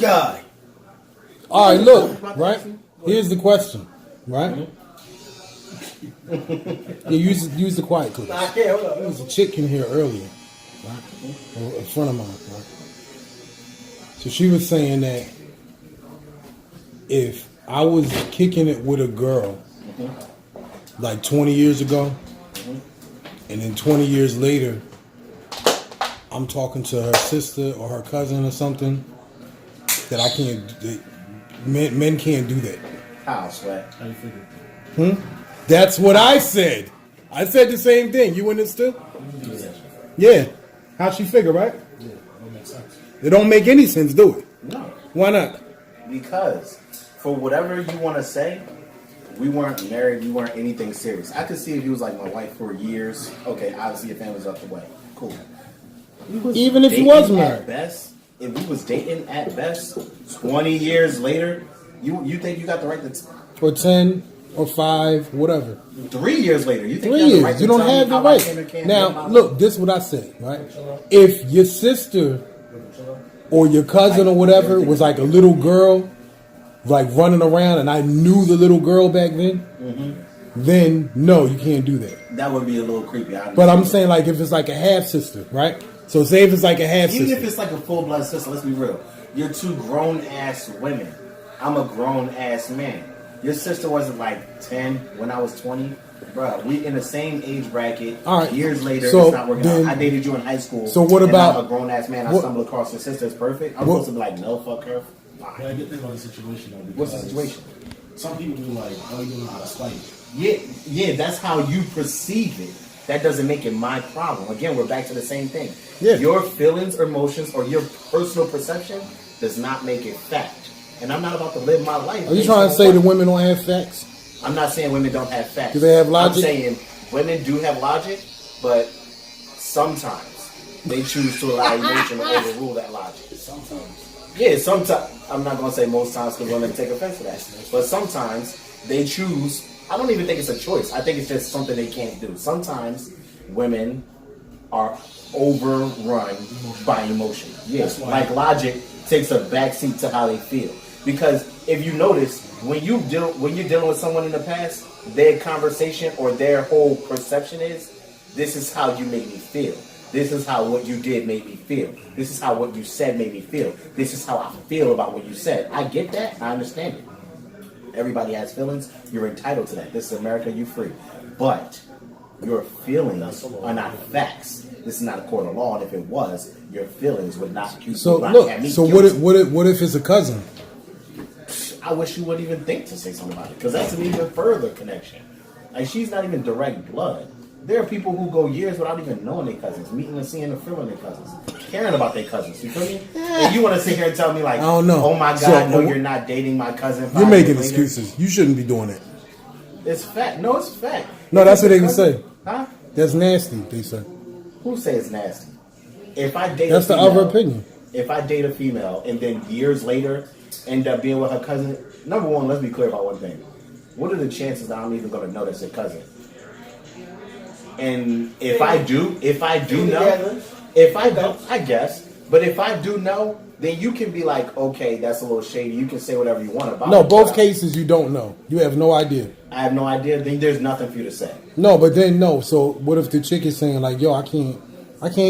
guy. All right, look, right? Here's the question, right? Yeah, use the quiet clip. There was a chick in here earlier, right? A friend of mine, right? So she was saying that if I was kicking it with a girl like 20 years ago, and then 20 years later, I'm talking to her sister or her cousin or something, that I can't, men can't do that. How, Sweat? How you figure? That's what I said. I said the same thing. You understood? Yeah. How'd she figure, right? Yeah, it makes sense. It don't make any sense, do it? No. Why not? Because for whatever you want to say, we weren't married, we weren't anything serious. I could see if you was like my wife for years. Okay, obviously your family's up the way. Cool. Even if you was married. At best, if we was dating at best, 20 years later, you think you got the right to... Or 10 or 5, whatever. 3 years later, you think 3 you have the right years. to You don't tell me have the how I right. can Now, look, this is what I said, right? If your sister or your cousin or whatever was like a little girl, like running around, and I knew the little girl back then, then no, you can't do that. That would be a little creepy. But I'm saying, like, if it's like a half sister, right? So say if it's like a half sister. Even if it's like a full blood sister, let's be real. You're two grown ass women. I'm a grown ass man. Your sister wasn't like 10 when I was 20. Bro, we in the same age bracket. All right. Years later, So it's not working then, out. I dated you in high school. So what about... I'm a grown ass man. I stumbled across your sister. It's perfect. I'm supposed to be like, no, fuck her. Yeah, I get think about the situation though. What's the situation? Some people do like, oh, you know how to spite. Yeah, that's how you perceive it. That doesn't make it my problem. Again, we're back to the same thing. Yeah. Your feelings, emotions, or your personal perception does not make it fact. And I'm not about to live my life. Are you trying to say that women don't have facts? I'm not saying women don't have facts. Do they have logic? I'm saying women do have logic, but sometimes they choose to allow emotion to overrule that logic. Sometimes. Yeah, sometimes. I'm not going to say most times because women take offense to that. But sometimes they choose. I don't even think it's a choice. I think it's just something they can't do. Sometimes women are overrun by emotion. Yes, like logic takes a backseat to how they feel. Because if you notice, when you're dealing with someone in the past, their conversation or their whole perception is, this is how you made me feel. This is how what you did made me feel. This is how what you said made me feel. This is how I feel about what you said. I get that. I understand it. Everybody has feelings. You're entitled to that. This is America. You free. But your feelings are not facts. This is not a court of law. And if it was, your feelings would not. So look. So what if it's a cousin? I wish you wouldn't even think to say something about it, because that's an even further connection. Like, she's not even direct blood. There are people who go years without even knowing their cousins, meeting and seeing and feeling their cousins, caring about their cousins. You feel me? And you want to sit here and tell me, like, I don't know. Oh my God, no, you're not dating my cousin. You're making excuses. You shouldn't be doing it. It's fact. No, it's fact. No, that's what they can say. Huh? That's nasty, they say. Who says nasty? If I date that's a female, the other opinion. If I date a female and then years later end up being with her cousin, number one, let's be clear about one thing. What are the chances that I'm even going to know that's a cousin? And if I do know, I guess. But if I do know, then you can be like, okay, that's a little shady. You can say whatever you want about it. No, both cases you don't know. You have no idea. I have no idea. Then there's nothing for you to say. No, but then no. So what if the chick is saying like, yo, I can't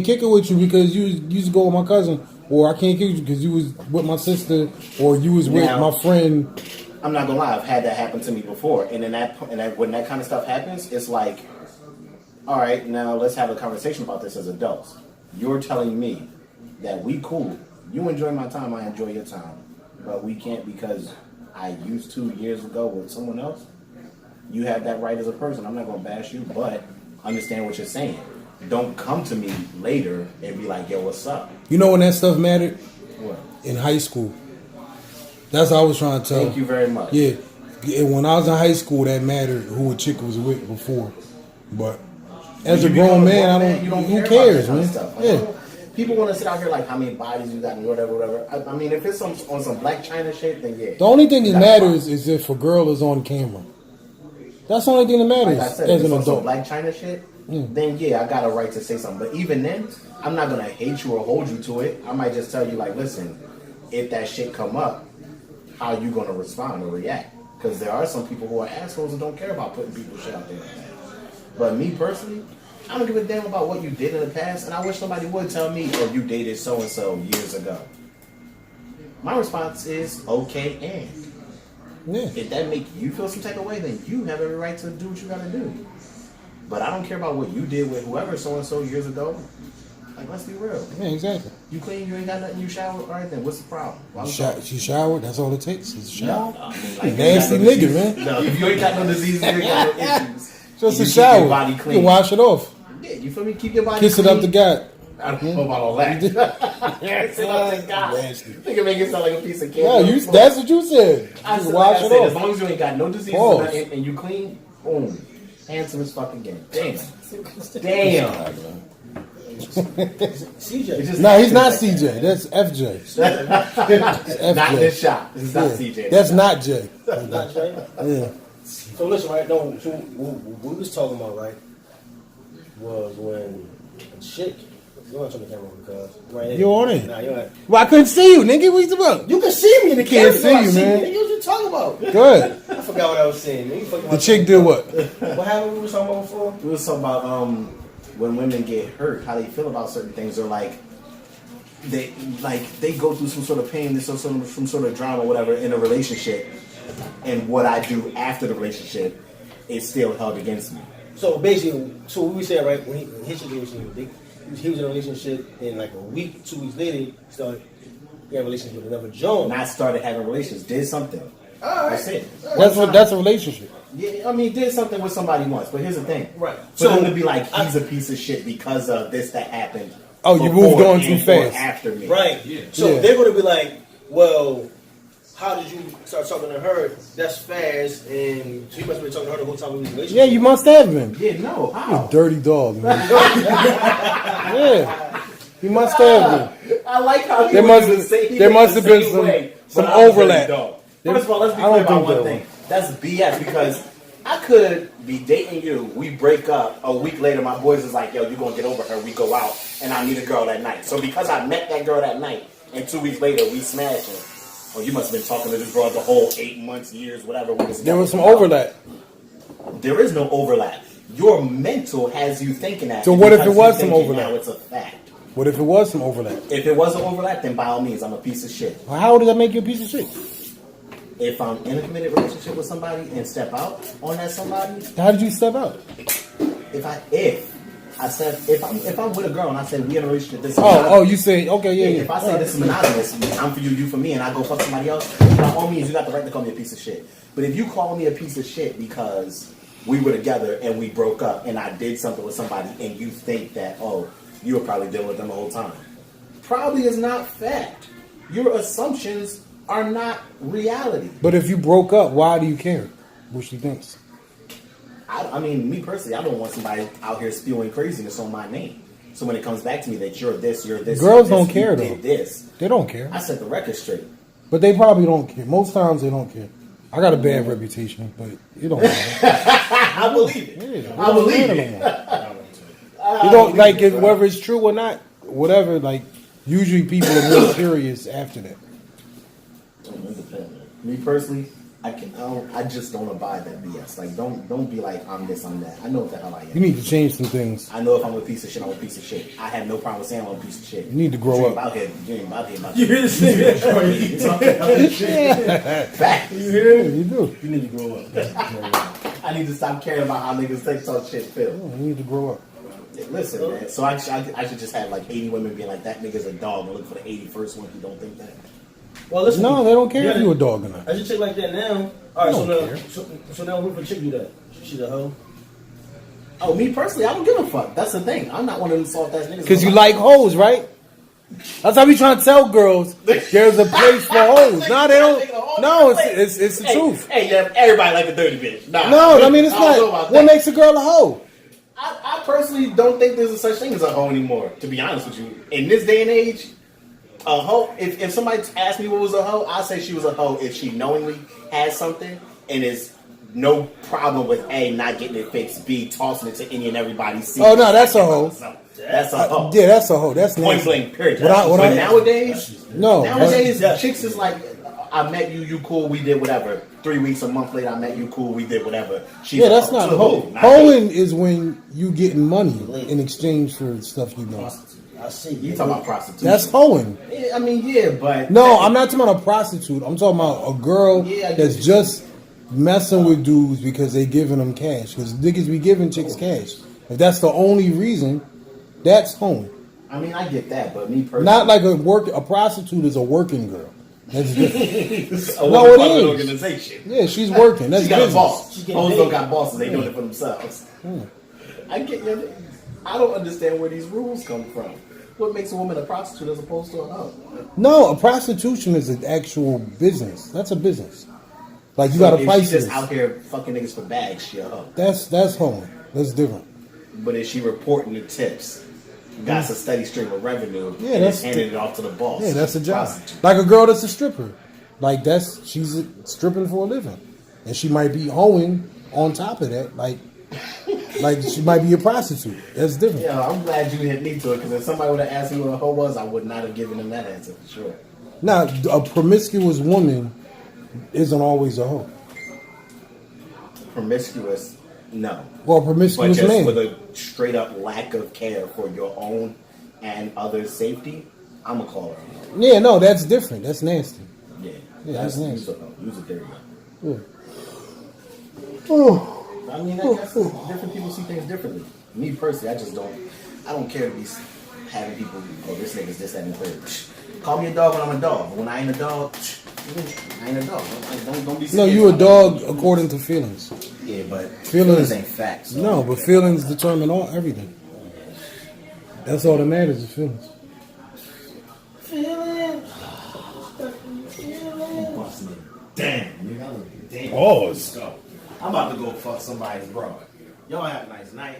kick it with you because you used to go with my cousin, or I can't kick you because you was with my sister, or you was with my friend. I'm not gonna lie, I've had that happen to me before, and when that kind of stuff happens, it's like, all right, now let's have a conversation about this as adults. You're telling me that we cool. You enjoy my time, I enjoy your time, but we can't because I used to years ago with someone else. You have that right as a person. I'm not gonna bash you, but understand what you're saying. Don't come to me later and be like, yo, what's up? You know when that stuff mattered? What? In high school. That's what I was trying to tell. Thank you very much. Yeah. When I was in high school, that mattered who a chick was with before. But as a grown man, who cares, man? Yeah. People want to sit out here like how many bodies you got and whatever. I mean, if it's on some Black China shit, then yeah. The only thing that matters is if a girl is on camera. That's the only thing that matters like I said, as if an it's on adult. some Black China shit, then yeah, I got a right to say something. But even then, I'm not gonna hate you or hold you to it. I might just tell you like, listen, if that shit come up, how you gonna respond or react? Because there are some people who are assholes and don't care about putting people's shit out there like that. But me personally, I don't give a damn about what you did in the past, and I wish somebody would tell me, "Oh, you dated so and so years ago." My response is okay, and if that make you feel some type of way, then you have every right to do what you gotta do. But I don't care about what you did with whoever so and so years ago. Like, let's be real. Yeah, exactly. You clean, you ain't got nothing, you showered, all right then, what's the problem? Why we She showered, that's all it takes. Is a shower. No, I mean, like, Nasty you ain't got no nigga, disease. man. No, if you ain't got no diseases, you ain't got no issues. Just You a keep shower. your body You clean. can wash it off. Yeah, you feel me? Keep your body Kiss clean. it up to God. I don't know about all that. Kiss it up to God. Nasty. Think it make it sound like a piece of candy. Yeah, that's what you said. I You said, can like wash I it said, as off. long as you ain't got no diseases Pause. and you clean, boom. Handsome as fucking game. Damn. Damn. CJ. It's just No, he's not like that. CJ. That's FJ. It's Not FJ. this shot. This is not Yeah. CJ. That's not Jay. Not Jay. Yeah. So listen, right? No, so what we was talking about, right, was when a chick. You don't turn the camera on because right You on it? Nah, you ain't. Well, I couldn't see you, nigga. What you about? You can see me in the Can't camera. see I you, man. Nigga, what you talking about? Good. I forgot what I was saying. Man. You fucking The chick did what? What happened? We was talking about before. We was talking about when women get hurt, how they feel about certain things, or like they go through some sort of pain, some sort of drama, whatever, in a relationship, and what I do after the relationship is still held against me. So basically, so what we said, right? When his situation, he was in a relationship, and like a week, 2 weeks later, he started he had a relationship with another Joan. And I started having relations, did something. All right. That's it. That's a relationship. Yeah, I mean, did something with somebody once, but here's the thing. Right. For them to be like, he's a piece of shit because of this that happened. Oh, you before moved on too and fast. or after me. Right. Yeah. So Yeah. they're going to be like, well, how did you start talking to her? That's fast, and so you must have been talking to her the whole time we was in a relationship. Yeah, you must have been. Yeah, no, how? Dirty dog, man. Yeah. You must have been. I like how There must have been some overlap. First of all, let's be I don't clear about think one that thing. That's BS because I could be dating you, we break up, a week later my boys is like, yo, you gonna get over her, we go out, and I meet a girl that night. So because I met that girl that night, and 2 weeks later we smash her, oh, you must have been talking to this girl the whole 8 months, years, whatever. There was some overlap. There is no overlap. Your mental has you thinking that. So and what if because it was you some think it overlap? Now it's a fact. What if it was some overlap? If it was an overlap, then by all means, I'm a piece of shit. Well, how does that make you a piece of shit? If I'm in a committed relationship with somebody and step out on that somebody, How did you step out? if I'm with a girl and I say we in a relationship, this is Oh, you say, okay, yeah. If I say this is monogamous, I'm for you, you for me, and I go fuck somebody else, by all means, you got the right to call me a piece of shit. But if you call me a piece of shit because we were together and we broke up and I did something with somebody and you think that, oh, you were probably dealing with them the whole time, probably is not fact. Your assumptions are not reality. But if you broke up, why do you care what she thinks? I mean, me personally, I don't want somebody out here spewing craziness on my name. So when it comes back to me that you're this, Girls you're don't this, care, you though. did this, They don't care. I set the record straight. But they probably don't care. Most times they don't care. I got a bad reputation, but it don't matter. I believe it. Yeah, I believe it. it. You don't like it, whether it's true or not, whatever. Like usually people are more serious after that. Me personally, I just don't abide that BS. Like, don't be like I'm this, I'm that. I know what the hell I You am. need to change some things. I know if I'm a piece of shit, I'm a piece of shit. I have no problem with saying I'm a piece of shit. You need to grow You ain't up. About here, you ain't about here, about You hear this nigga? You talking about shit. Facts. You hear Yeah, it? you do. You need to grow up. I need to stop caring about how niggas think talk shit feel. You need to grow up. Listen, man. So I should just have like 80 women being like, that nigga's a dog, and look for the 81st one who don't think that. Well, listen. No, they don't care if Yeah. you a dog or not. As a chick like that now. All right, Don't so now, care. so now, what if a chick do that? She's a hoe. Oh, me personally, I don't give a fuck. That's the thing. I'm not one of them soft ass niggas. Because you like hoes, right? That's how we trying to tell girls there's a place for hoes. No, they don't. No, it's the truth. Hey, yeah, everybody like a dirty bitch. Nah, No, I mean it's don't know not. about What that. makes a girl a hoe? I personally don't think there's a such thing as a hoe anymore. To be honest with you, in this day and age, a hoe. If somebody asked me what was a hoe, I say she was a hoe if she knowingly has something and is no problem with A, not getting it fixed, B, tossing it to any and everybody. C, Oh, no, that's a hoe. That's a hoe. Yeah, that's a hoe. That's Point nasty. blank, period. But Nowadays, no. chicks is like, I met you, you cool, we did whatever. 3 weeks, a month later, I met you, cool, we did whatever. She's Yeah, that's not hoe. Hoeing is when you getting money in exchange for stuff you know. I see. You talking about prostitution? That's hoeing. Yeah, I mean, yeah, but No, I'm not talking about a prostitute. I'm talking about a girl that's just messing with dudes because they giving them cash. Because niggas be giving chicks cash. If that's the only reason, that's hoeing. I mean, I get that, but me personally, Not like a prostitute is a working girl. That's different. no, it it is. organization. Yeah, she's working. That's She got business. a boss. Hoes don't got bosses. They doing it for themselves. I get you. I don't understand where these rules come from. What makes a woman a prostitute as opposed to a hoe? No, a prostitution is an actual business. That's a business. Like you So got to if price she just this. out here fucking niggas for bags, she a hoe. That's hoeing. That's different. But if she reporting the tips, got a steady stream of revenue, Yeah, and that's handing it off to the boss. Yeah, that's a job. Prostitute. Like a girl that's a stripper. Like she's stripping for a living, and she might be hoeing on top of that. Like she might be a prostitute. That's different. Yeah, I'm glad you hit me to it because if somebody would have asked me what a hoe was, I would not have given them that answer for sure. Now, a promiscuous woman isn't always a hoe. Promiscuous, no. Well, a But promiscuous just man. with a straight up lack of care for your own and others' safety, I'm gonna call her. a hoe. Yeah, no, that's different. That's nasty. Yeah, that's nice. Use a theory. Yeah. Oh. I mean, I guess different people see things differently. Me personally, I don't care to be having people, oh, this nigga's this, that, and the third. Call me a dog when I'm a dog. But when I ain't a dog, I ain't a dog. Don't be No, scared. you a dog according to feelings. Yeah, but Feelings ain't facts. So No, but feelings determine everything. That's all that matters is feelings. Damn, nigga. Damn. Pause. Let's go. I'm about to go fuck somebody's broad. Y'all have a nice night.